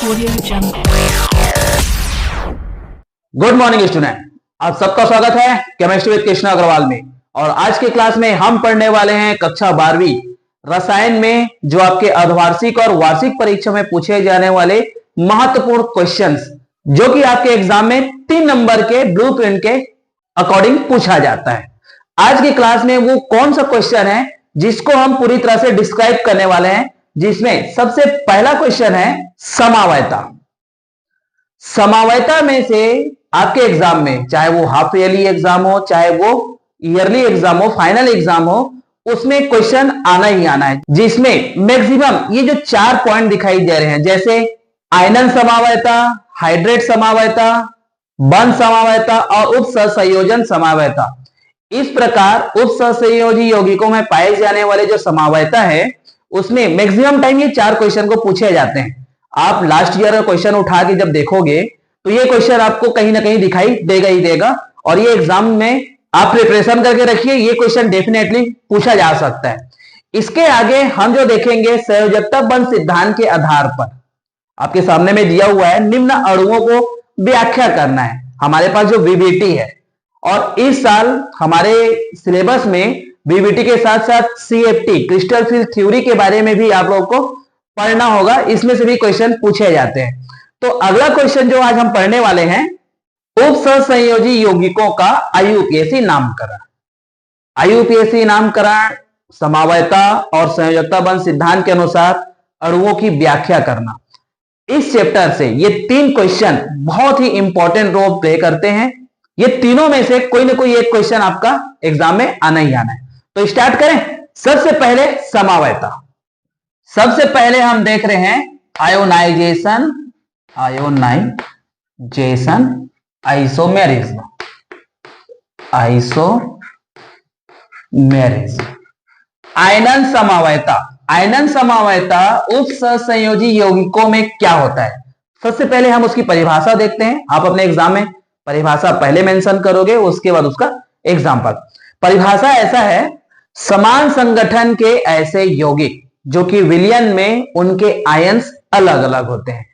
Good morning student, आप सबका स्वागत है केमिस्ट्री विद कृष्णा अग्रवाल में। और आज के क्लास में हम पढ़ने वाले हैं कक्षा 12वीं रसायन में जो आपके अर्धवार्षिक और वार्षिक परीक्षा में पूछे जाने वाले महत्वपूर्ण क्वेश्चंस, जो कि आपके एग्जाम में 3 नंबर के ब्लूप्रिंट के अकॉर्डिंग पूछा जाता है। आज की क्लास में वो कौन सा क्वेश्चन है जिसको हम पूरी तरह से डिस्क्राइब करने वाले हैं, जिसमें सबसे पहला क्वेश्चन है समावयता। समावयता में से आपके एग्जाम में, चाहे वो हाफ ईयरली एग्जाम हो, चाहे वो ईयरली एग्जाम हो, फाइनल एग्जाम हो, उसमें क्वेश्चन आना ही आना है, जिसमें मैक्सिमम ये जो 4 पॉइंट दिखाई दे रहे हैं, जैसे आयनन समावयता, हाइड्रेट समावयता, बंध समावयता और उपसहसंयोजन समावयता। इस प्रकार उपसहसंयोजी यौगिकों में पाए जाने वाले जो समावयता है, उसमें मैक्सिमम टाइम ये 4 क्वेश्चन को पूछे जाते हैं। आप लास्ट ईयर का क्वेश्चन उठा के जब देखोगे तो ये क्वेश्चन आपको कहीं ना कहीं दिखाई देगा ही देगा, और ये एग्जाम में आप प्रिपरेशन करके रखिए, ये क्वेश्चन डेफिनेटली पूछा जा सकता है। इसके आगे हम जो देखेंगे, संयोजकता बंध सिद्धांत के आधार पर आपके सामने में दिया हुआ है, निम्न अणुओं को व्याख्या करना है। हमारे पास जो वीबीटी है, और इस साल हमारे सिलेबस में वीबीटी के साथ साथ सीएफटी क्रिस्टल फिल्ड थ्योरी के बारे में भी आप लोगों को पढ़ना होगा। इसमें से भी क्वेश्चन पूछे जाते हैं। तो अगला क्वेश्चन जो आज हम पढ़ने वाले हैं, उपसहसंयोजी यौगिकों का आईयूपीएसी नामकरण। आईयूपीएसी नामकरण, समावयता और संयोजकता बंध सिद्धांत के अनुसार अणुओं की व्याख्या करना। इस चैप्टर से ये 3 क्वेश्चन बहुत ही इंपॉर्टेंट रोल प्ले करते हैं। ये तीनों में से कोई ना कोई एक क्वेश्चन आपका एग्जाम में आना ही आना है। तो स्टार्ट करें। सबसे पहले समावयता। सबसे पहले हम देख रहे हैं आयोनाइजेशन, आइसोमेरिज्म। आयनन समावयता। आयनन समावयता उपसहसंयोजी यौगिकों में क्या होता है, सबसे पहले हम उसकी परिभाषा देखते हैं। आप अपने एग्जाम में परिभाषा पहले मेंशन करोगे, उसके बाद उसका एग्जाम्पल। परिभाषा ऐसा है, समान संगठन के ऐसे यौगिक जो कि विलयन में उनके आयन्स अलग अलग होते हैं,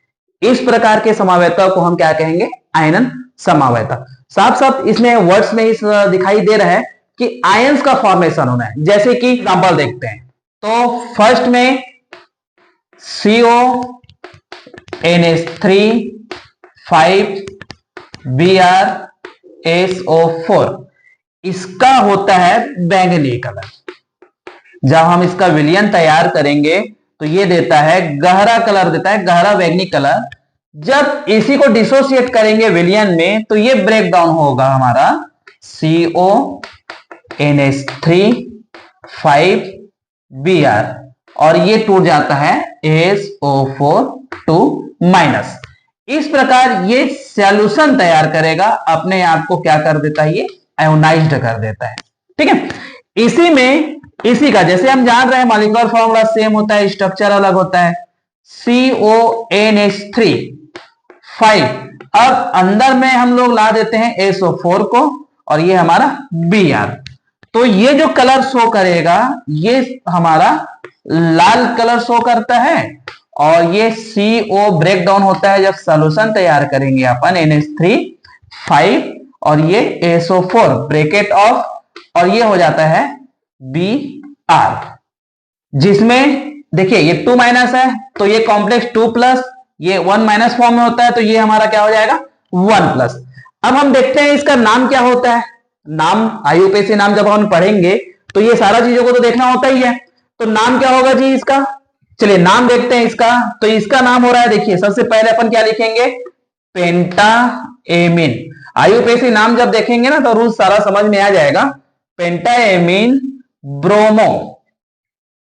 इस प्रकार के समावयता को हम क्या कहेंगे, आयनन समावयता। साफ साफ इसमें वर्ड्स में इस दिखाई दे रहा है कि आयन्स का फॉर्मेशन होना है। जैसे कि एग्जांपल देखते हैं, तो फर्स्ट में CONH3 5BrSO4, इसका होता है बैंगनी कलर। जब हम इसका विलयन तैयार करेंगे तो ये देता है गहरा कलर, देता है गहरा बैंगनी कलर। जब इसी को डिसोसिएट करेंगे विलयन में तो ये ब्रेक डाउन होगा हमारा CONH3 5Br, और ये टूट जाता है SO4 2-। इस प्रकार ये सॉल्यूशन तैयार करेगा, अपने आप को क्या कर देता है, ये आयोनाइज्ड कर देता है। ठीक है, इसी का जैसे हम जान रहे हैं मॉलिक्यूलर फॉर्मूला सेम होता है, स्ट्रक्चर अलग होता है। CONH3 5, अब अंदर में हम लोग ला देते हैं SO4 को, और ये हमारा Br। तो ये जो कलर शो करेगा ये हमारा लाल कलर शो करता है, और ये CO ब्रेक डाउन होता है जब सॉल्यूशन तैयार करेंगे अपन NH3 5, और ये SO4 ब्रैकेट ऑफ, और ये हो जाता है Br, जिसमें देखिए ये 2- है तो ये कॉम्प्लेक्स 2+, ये 1- फॉर्म में होता है, तो ये हमारा क्या हो जाएगा 1+। अब हम देखते हैं इसका नाम क्या होता है। नाम, आईयूपीएसी नाम जब हम पढ़ेंगे तो ये सारा चीजों को तो देखना होता ही है। तो नाम क्या होगा जी इसका, चलिए नाम देखते हैं इसका। तो इसका नाम हो रहा है, देखिए सबसे पहले अपन क्या लिखेंगे, पेंटाएमीन। आईयूपीएसी नाम जब देखेंगे ना तो रूल सारा समझ में आ जाएगा। पेंटाएमीन ब्रोमो,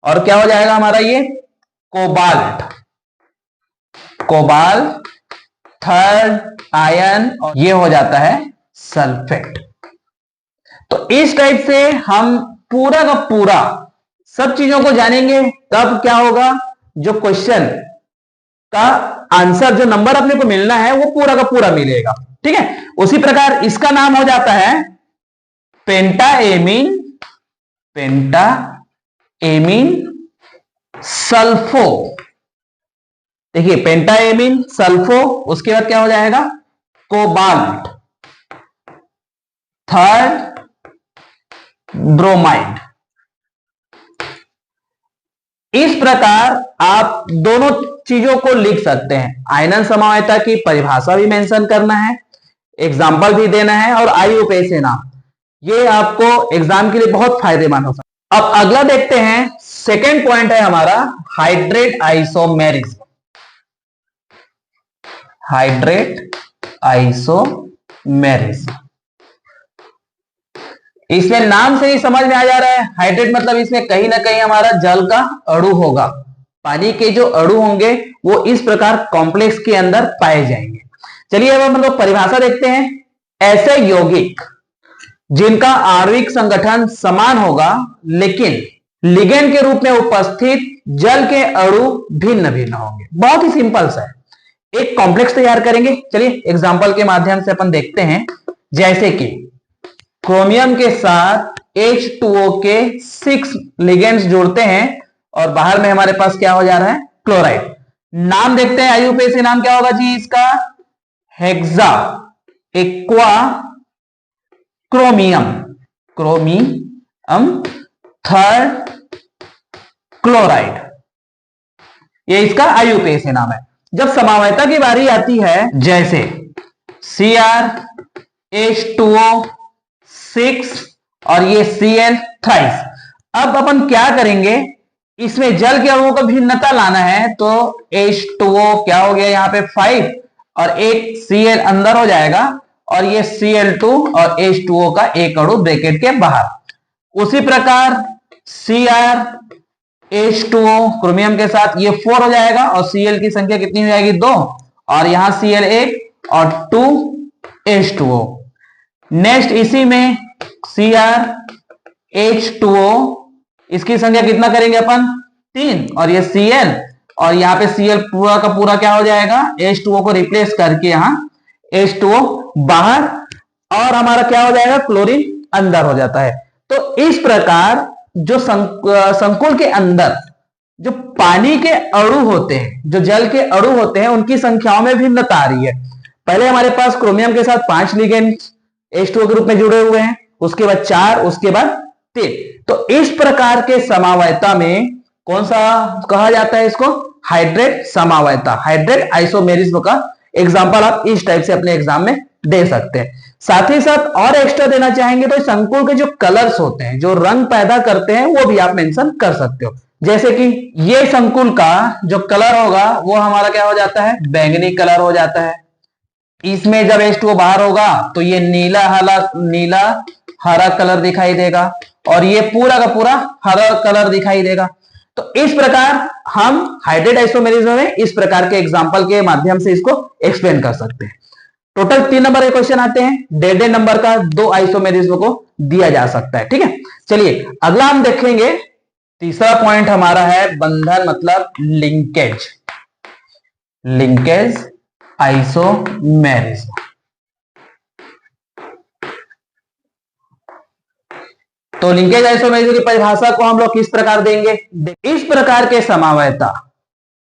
और क्या हो जाएगा हमारा ये कोबाल्ट थर्ड आयन, और ये हो जाता है सल्फेट। तो इस टाइप से हम पूरा का पूरा सब चीजों को जानेंगे, तब क्या होगा, जो क्वेश्चन का आंसर, जो नंबर अपने को मिलना है वो पूरा का पूरा मिलेगा। ठीक है, उसी प्रकार इसका नाम हो जाता है पेंटाएमीन सल्फो देखिए पेंटाएमीन सल्फो, उसके बाद क्या हो जाएगा कोबाल्ट, थर्ड ब्रोमाइड। इस प्रकार आप दोनों चीजों को लिख सकते हैं। आयनन समवायता की परिभाषा भी मेंशन करना है, एग्जाम्पल भी देना है और IUPAC नाम, ये आपको एग्जाम के लिए बहुत फायदेमंद हो सकता है। अब अगला देखते हैं, सेकेंड पॉइंट है हमारा हाइड्रेट आइसोमेरिज्म। हाइड्रेट आइसोमेरिज्म, इसमें नाम से ही समझ में आ जा रहा है, हाइड्रेट मतलब इसमें कहीं ना कहीं हमारा जल का अणु होगा। पानी के जो अणु होंगे वो इस प्रकार कॉम्प्लेक्स के अंदर पाए जाएंगे। चलिए अब हम लोग परिभाषा देखते हैं। ऐसे यौगिक जिनका आणविक संगठन समान होगा लेकिन लिगेंड के रूप में उपस्थित जल के अणु भिन्न भिन्न होंगे। बहुत ही सिंपल सा है, एक कॉम्प्लेक्स तैयार करेंगे। चलिए एग्जांपल के माध्यम से अपन देखते हैं, जैसे कि क्रोमियम के साथ H2O के 6 लिगेंड्स जुड़ते हैं और बाहर में हमारे पास क्या हो जा रहा है क्लोराइड। नाम देखते हैं IUPAC नाम क्या होगा जी इसका, hexa aqua chromium, chromium third chloride, ये इसका IUPAC नाम है। जब समावयता की बारी आती है, जैसे CrH2O 6 और ये Cl थ्राइस, अब अपन क्या करेंगे, इसमें जल के अणुओं का भिन्नता लाना है, तो H2O क्या हो गया यहाँ पे 5 और एक Cl अंदर हो जाएगा और ये Cl2 और H2O का एक अणु ब्रैकेट के बाहर। उसी प्रकार CrH2O क्रोमियम के साथ ये 4 हो जाएगा और Cl की संख्या कितनी हो जाएगी 2 और यहां Cl 1 और 2 H2O। नेक्स्ट इसी में CrH2O, इसकी संख्या कितना करेंगे अपन 3 और ये Cl और यहाँ पे Cl पूरा का पूरा क्या हो जाएगा, H2O को रिप्लेस करके यहाँ H2O बाहर और हमारा क्या हो जाएगा क्लोरीन अंदर हो जाता है। तो इस प्रकार जो संकुल के अंदर जो पानी के अणु होते हैं, जो जल के अणु होते हैं, उनकी संख्याओं में भिन्नता आ रही है। पहले हमारे पास क्रोमियम के साथ 5 लिगेंड H2O के रूप में जुड़े हुए हैं, उसके बाद 4, उसके बाद 3। तो इस प्रकार के समावयता में कौन सा कहा जाता है इसको, हाइड्रेट समावयता, हाइड्रेट आइसोमेरिज्म का एग्जांपल आप इस टाइप से अपने एग्जाम में दे सकते हैं। साथ ही साथ और एक्स्ट्रा देना चाहेंगे तो संकुल के जो कलर्स होते हैं, जो रंग पैदा करते हैं, वो भी आप मेंशन कर सकते हो। जैसे कि ये संकुल का जो कलर होगा वो हमारा क्या हो जाता है, बैंगनी कलर हो जाता है। इसमें जब H2O बाहर होगा तो ये नीला हरा कलर दिखाई देगा और ये पूरा का पूरा हरा कलर दिखाई देगा। तो इस प्रकार हम हाइड्रेट आइसोमेरिज्म में इस प्रकार के एग्जांपल के माध्यम से इसको एक्सप्लेन कर सकते हैं। टोटल 3 नंबर के क्वेश्चन आते हैं, 1.5 नंबर का 2 आइसोमेरिज्म को दिया जा सकता है। ठीक है, चलिए अगला हम देखेंगे। तीसरा पॉइंट हमारा है बंधन मतलब लिंकेज, लिंकेज आइसोमेरिज्म। तो लिंकेज आइसोमेरिज्म की परिभाषा को हम लोग किस प्रकार देंगे, इस प्रकार के समावयता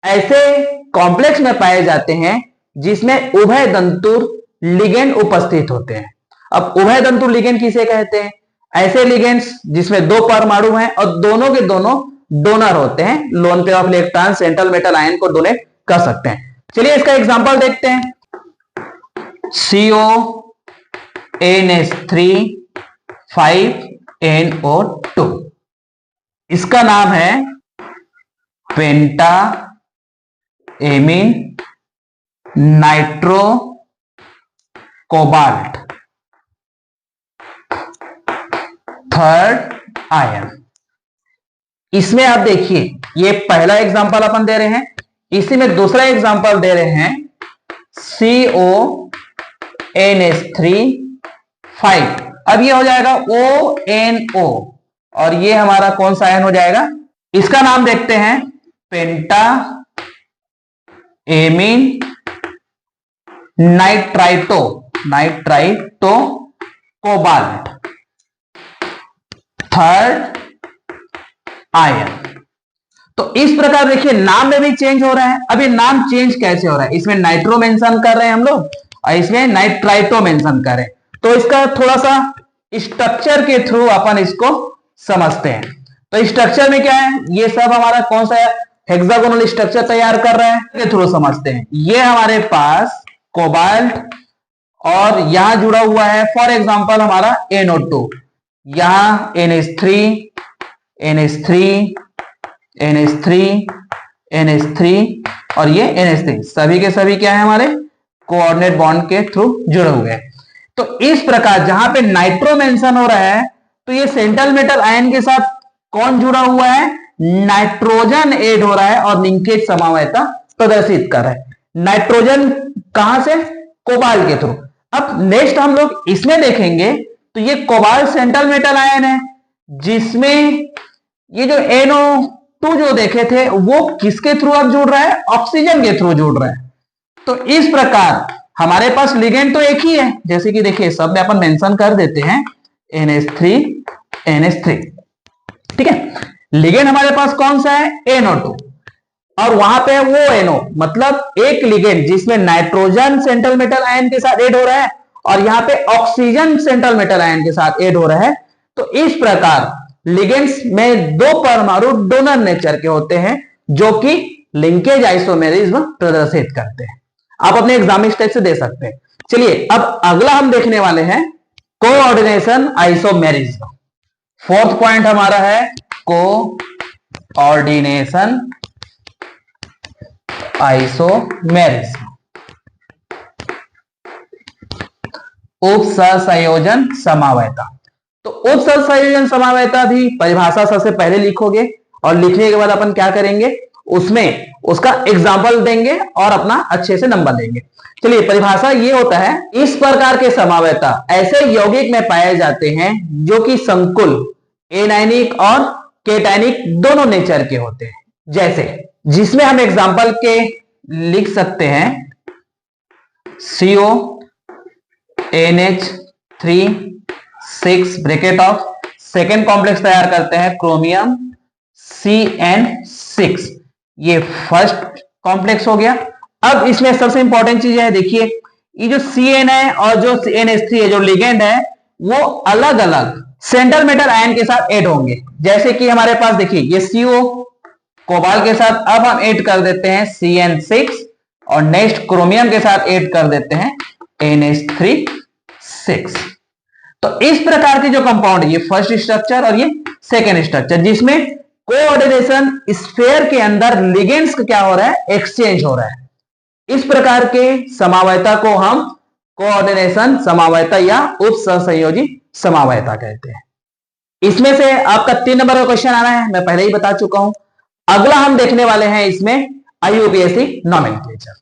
ऐसे कॉम्प्लेक्स में पाए जाते हैं जिसमें उभय दंतुर लिगेंड उपस्थित होते हैं। अब उभय दंतुर लिगेंड किसे कहते हैं, ऐसे लिगेंड्स जिसमें 2 परमाणु हैं और दोनों के दोनों डोनर होते हैं, lone pair of electron central metal ion को डोनेट कर सकते हैं। चलिए इसका एग्जांपल देखते हैं। CONH3 5NO2, इसका नाम है penta ammine nitro cobalt third ion. इसमें आप देखिए ये पहला एग्जांपल अपन दे रहे हैं, इसी में दूसरा एग्जांपल दे रहे हैं CONH3 5। अब ये हो जाएगा ONO और ये हमारा कौन सा आयन हो जाएगा, इसका नाम देखते हैं penta ammine nitrito cobalt third ion. तो इस प्रकार देखिए नाम में भी चेंज हो रहा है। अब ये नाम चेंज कैसे हो रहा है, इसमें नाइट्रो मेंशन कर रहे हैं हम लोग और इसमें नाइट्राइटो मेंशन कर रहे हैं। तो इसका थोड़ा सा स्ट्रक्चर के थ्रू अपन इसको समझते हैं। तो स्ट्रक्चर में क्या है, ये सब हमारा कौन सा हेक्सागोनल स्ट्रक्चर तैयार कर रहा है के थ्रू समझते हैं। ये हमारे पास कोबाल्ट और यहां जुड़ा हुआ है फॉर एग्जांपल हमारा NO2, यहां NH3 NH3 NH3 NH3 और ये NH3 सभी के सभी क्या है हमारे कोऑर्डिनेट बॉन्ड के थ्रू जुड़े हुए हैं। तो इस प्रकार जहां पे नाइट्रो मेंशन हो रहा है तो ये सेंट्रल मेटल आयन के साथ कौन जुड़ा हुआ है, नाइट्रोजन ऐड हो रहा है और लिंकेज समवायता प्रदर्शित कर रहा है। नाइट्रोजन कहां से, कोबाल्ट के थ्रू। अब नेक्स्ट हम लोग इसमें देखेंगे तो ये कोबाल्ट सेंट्रल मेटल आयन है जिसमें ये जो NO2 जो देखे थे वो किसके थ्रू अब जुड़ रहा है, ऑक्सीजन के थ्रू जुड़ रहा है। तो इस प्रकार हमारे पास लिगेंड तो एक ही है, जैसे कि देखिए सब में अपन मेंशन कर देते हैं NH3 NH3, ठीक है। लिगेंड हमारे पास कौन सा है, NO2 और वहां पे वो NO मतलब एक लिगेंड जिसमें नाइट्रोजन सेंट्रल मेटल आयन के साथ ऐड हो रहा है और यहाँ पे ऑक्सीजन सेंट्रल मेटल आयन के साथ ऐड हो रहा है। तो इस प्रकार लिगेंड्स में दो परमाणु डोनर नेचर के होते हैं जो कि लिंकेज आइसोमेरिज्म प्रदर्शित करते हैं। आप अपने एग्जाम में इस टाइप से दे सकते हैं। चलिए अब अगला हम देखने वाले हैं कोऑर्डिनेशन आइसोमेरिज्म। फोर्थ पॉइंट हमारा है कोऑर्डिनेशन आइसोमेरिज्म, उपसंयोजन समवायता। तो उपसंयोजन समवायता भी परिभाषा सबसे पहले लिखोगे और लिखने के बाद अपन क्या करेंगे, उसमें उसका एग्जाम्पल देंगे और अपना अच्छे से नंबर देंगे। चलिए परिभाषा ये होता है, इस प्रकार के समवायता ऐसे यौगिक में पाए जाते हैं जो कि संकुल एनायनिक और केटायनिक दोनों नेचर के होते हैं। जैसे जिसमें हम एग्जाम्पल के लिख सकते हैं CO NH3 6 bracket of, second complex तैयार करते हैं क्रोमियम CN6, ये फर्स्ट कॉम्प्लेक्स हो गया। अब इसमें सबसे इंपॉर्टेंट चीज है, देखिए ये जो CN है और जो NH3 है जो लिगेंड है वो अलग अलग सेंट्रल मेटल आयन के साथ ऐड होंगे। जैसे कि हमारे पास देखिए ये CO कोबाल्ट के साथ अब हम ऐड कर देते हैं CN6 और नेक्स्ट क्रोमियम के साथ ऐड कर देते हैं NH3 तो इस प्रकार के जो कंपाउंड, ये फर्स्ट स्ट्रक्चर और ये सेकेंड स्ट्रक्चर, जिसमें कोऑर्डिनेशन स्फीयर के अंदर लिगेंड्स का क्या हो रहा है, एक्सचेंज हो रहा है। इस प्रकार के समावयता को हम कोऑर्डिनेशन समावयता या उपसंयोजी समावयता कहते हैं। इसमें से आपका 3 नंबर का क्वेश्चन आना है, मैं पहले ही बता चुका हूं। अगला हम देखने वाले हैं इसमें IUPAC नॉमेनक्लेचर।